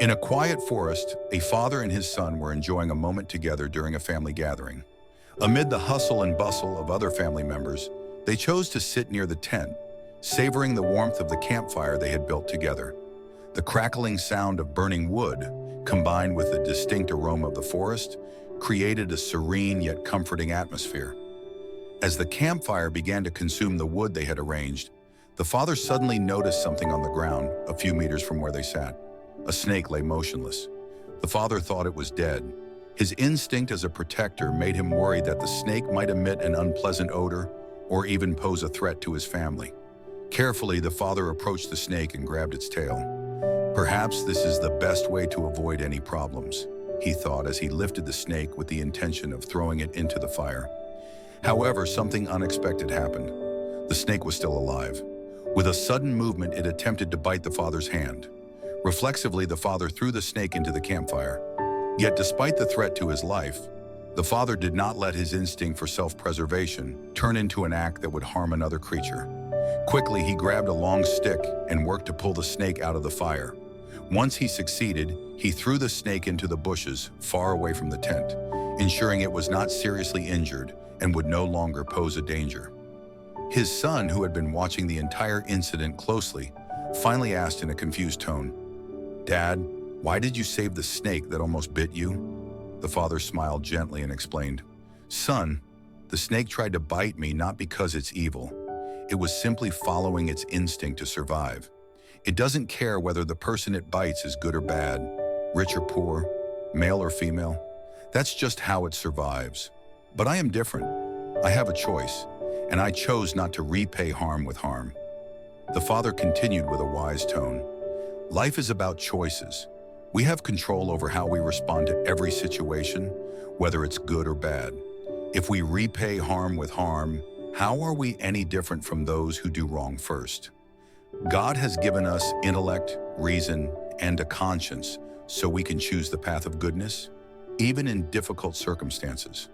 In a quiet forest, a father and his son were enjoying a moment together during a family gathering. Amid the hustle and bustle of other family members, they chose to sit near the tent, savoring the warmth of the campfire they had built together. The crackling sound of burning wood, combined with the distinct aroma of the forest, created a serene yet comforting atmosphere. As the campfire began to consume the wood they had arranged, the father suddenly noticed something on the ground a few meters from where they sat. A snake lay motionless. The father thought it was dead. His instinct as a protector made him worry that the snake might emit an unpleasant odor or even pose a threat to his family. Carefully, the father approached the snake and grabbed its tail. Perhaps this is the best way to avoid any problems, he thought as he lifted the snake with the intention of throwing it into the fire. However, something unexpected happened. The snake was still alive. With a sudden movement, it attempted to bite the father's hand. Reflexively, the father threw the snake into the campfire. Yet despite the threat to his life, the father did not let his instinct for self-preservation turn into an act that would harm another creature. Quickly, he grabbed a long stick and worked to pull the snake out of the fire. Once he succeeded, he threw the snake into the bushes far away from the tent, ensuring it was not seriously injured and would no longer pose a danger. His son, who had been watching the entire incident closely, finally asked in a confused tone, "Dad, why did you save the snake that almost bit you?" The father smiled gently and explained, "Son, the snake tried to bite me not because it's evil. It was simply following its instinct to survive. It doesn't care whether the person it bites is good or bad, rich or poor, male or female. That's just how it survives. But I am different. I have a choice, and I chose not to repay harm with harm." The father continued with a wise tone, "Life is about choices. We have control over how we respond to every situation, whether it's good or bad. If we repay harm with harm, how are we any different from those who do wrong first? God has given us intellect, reason, and a conscience so we can choose the path of goodness, even in difficult circumstances."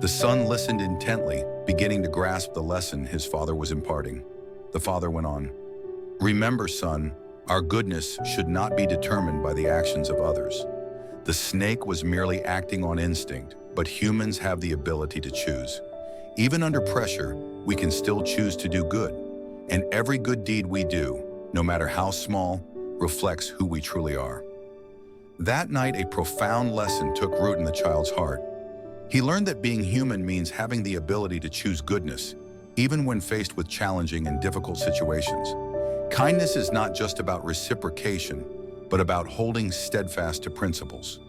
The son listened intently, beginning to grasp the lesson his father was imparting. The father went on, "Remember, son, our goodness should not be determined by the actions of others. The snake was merely acting on instinct, but humans have the ability to choose. Even under pressure, we can still choose to do good, and every good deed we do, no matter how small, reflects who we truly are." That night, a profound lesson took root in the child's heart. He learned that being human means having the ability to choose goodness, even when faced with challenging and difficult situations. Kindness is not just about reciprocation, but about holding steadfast to principles.